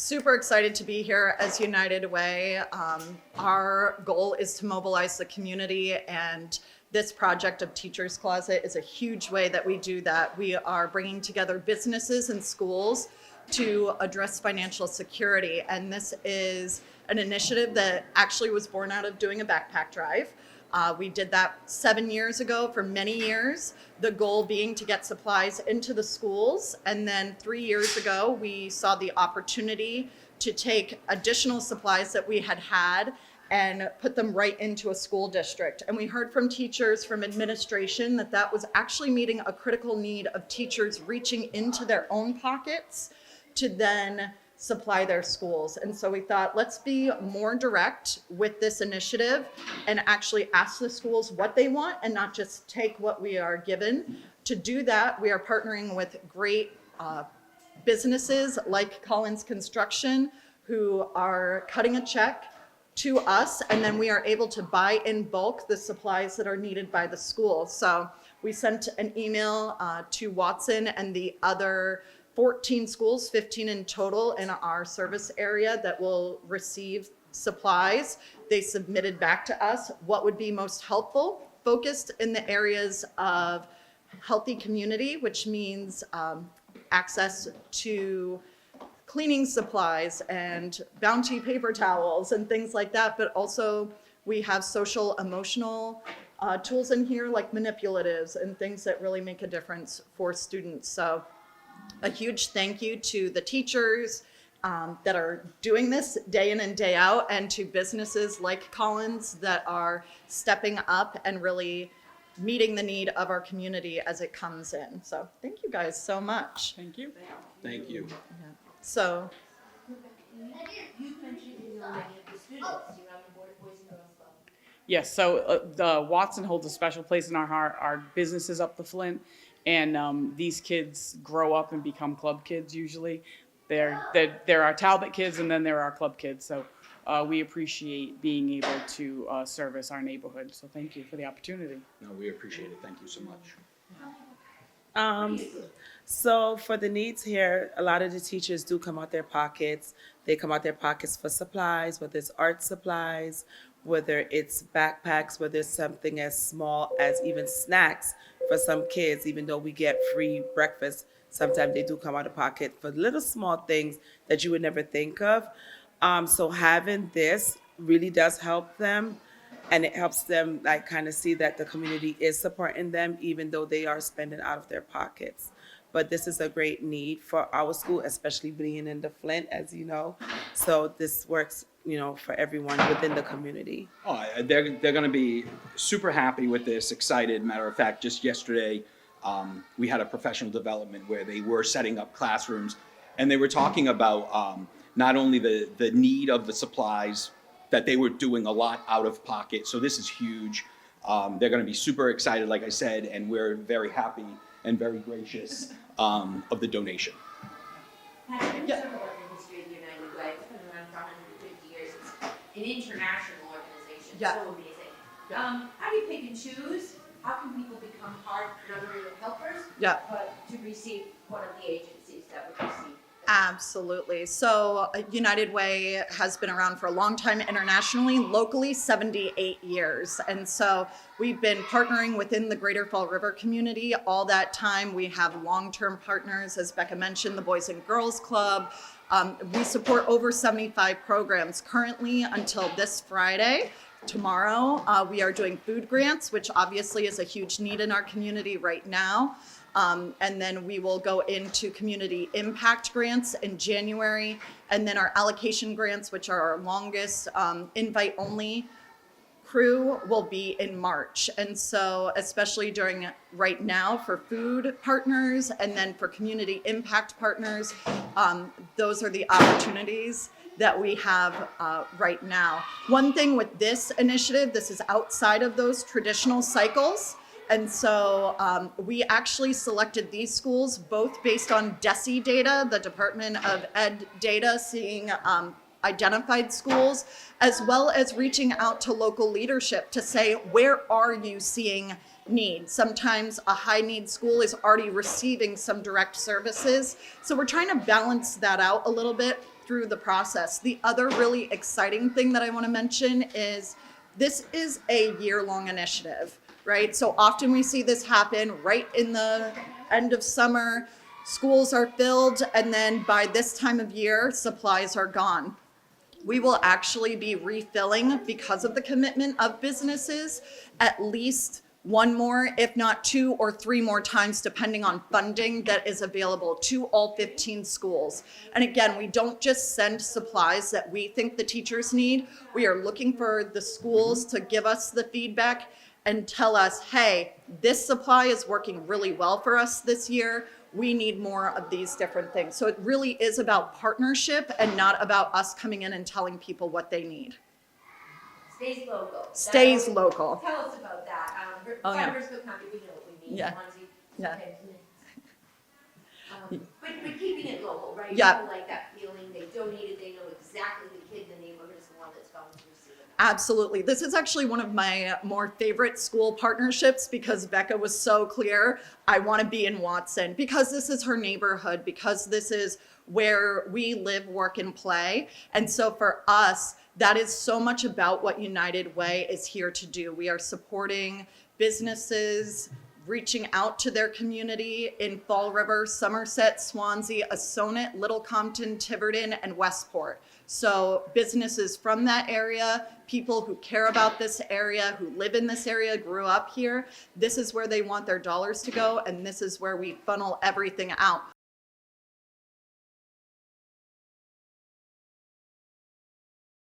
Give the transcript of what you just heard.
super excited to be here as United Way. Our goal is to mobilize the community, and this project of Teachers Closet is a huge way that we do that. We are bringing together businesses and schools to address financial security, and this is an initiative that actually was born out of doing a backpack drive. We did that 7 years ago for many years, the goal being to get supplies into the schools. And then 3 years ago, we saw the opportunity to take additional supplies that we had and put them right into a school district. And we heard from teachers, from administration, that was actually meeting a critical need of teachers reaching into their own pockets to then supply their schools. And so we thought, let's be more direct with this initiative and actually ask the schools what they want and not just take what we are given. To do that, we are partnering with great businesses like Collins Construction, who are cutting a check to us, and then we are able to buy in bulk the supplies that are needed by the school. So we sent an email to Watson and the other 14 schools, 15 in total in our service area that will receive supplies. They submitted back to us what would be most helpful, focused in the areas of healthy community, which means access to cleaning supplies and Bounty paper towels and things like that. But also we have social emotional tools in here like manipulatives and things that really make a difference for students. So a huge thank you to the teachers that are doing this day in and day out, and to businesses like Collins that are stepping up and really meeting the need of our community as it comes in. So thank you guys so much. Thank you. Thank you. Yeah. So You mentioned in your many of the students, you're on the board of Boys and Girls Club. Yes, so the Watson holds a special place in our heart. Our business is up the Flint, and these kids grow up and become club kids usually. They're our Talbot kids, and then they're our club kids. So we appreciate being able to service our neighborhood. So thank you for the opportunity. No, we appreciate it. Thank you so much. So for the needs here, a lot of the teachers do come out their pockets. They come out their pockets for supplies, whether it's art supplies, whether it's backpacks, whether it's something as small as even snacks for some kids. Even though we get free breakfast, sometimes they do come out of pocket for little small things that you would never think of. So having this really does help them, and it helps them like kind of see that the community is supporting them, even though they are spending out of their pockets. But this is a great need for our school, especially being in the Flint, as you know. So this works, for everyone within the community. Oh, they're going to be super happy with this, excited. Matter of fact, just yesterday, we had a professional development where they were setting up classrooms, and they were talking about not only the need of the supplies, that they were doing a lot out of pocket. So this is huge. They're going to be super excited, like I said, and we're very happy and very gracious of the donation. Has been several work in history of the United Way. It's been around for 150 years. It's an international organization. Yeah. So amazing. How do you pick and choose? How can people become part, not only of helpers, yeah. but to receive one of the agencies that would receive? Absolutely. So United Way has been around for a long time internationally, locally 78 years. And so we've been partnering within the Greater Fall River community all that time. We have long-term partners, as Becca mentioned, the Boys and Girls Club. We support over 75 programs currently until this Friday. Tomorrow, we are doing food grants, which obviously is a huge need in our community right now. And then we will go into community impact grants in January, and then our allocation grants, which are our longest invite only crew, will be in March. And so especially during right now for food partners and then for community impact partners, those are the opportunities that we have right now. One thing with this initiative, this is outside of those traditional cycles. And so we actually selected these schools both based on DESE data, the Department of Ed data, seeing identified schools, as well as reaching out to local leadership to say, where are you seeing need? Sometimes a high need school is already receiving some direct services. So we're trying to balance that out a little bit. through the process. The other really exciting thing that I want to mention is this is a year-long initiative, right? So often we see this happen right in the end of summer, schools are filled, and then by this time of year, supplies are gone. We will actually be refilling, because of the commitment of businesses, at least one more, if not 2 or 3 more times, depending on funding that is available to all 15 schools. And again, we don't just send supplies that we think the teachers need. We are looking for the schools to give us the feedback and tell us, hey, this supply is working really well for us this year. We need more of these different things. So it really is about partnership and not about us coming in and telling people what they need. Stays local. Stays local. Tell us about that. Oh, yeah. Farmersville County, we know what we need. Yeah. Swansea, Yeah. okay. But keeping it local, right? Yeah. People like that feeling, they donated, they know exactly the kid in the neighborhood is the one that's going to receive it. Absolutely. This is actually one of my more favorite school partnerships because Becca was so clear. I want to be in Watson because this is her neighborhood, because this is where we live, work, and play. And so for us, that is so much about what United Way is here to do. We are supporting businesses, reaching out to their community in Fall River, Somerset, Swansea, Assonet, Little Compton, Tiverton, and Westport. So businesses from that area, people who care about this area, who live in this area, grew up here, this is where they want their dollars to go, and this is where we funnel everything out.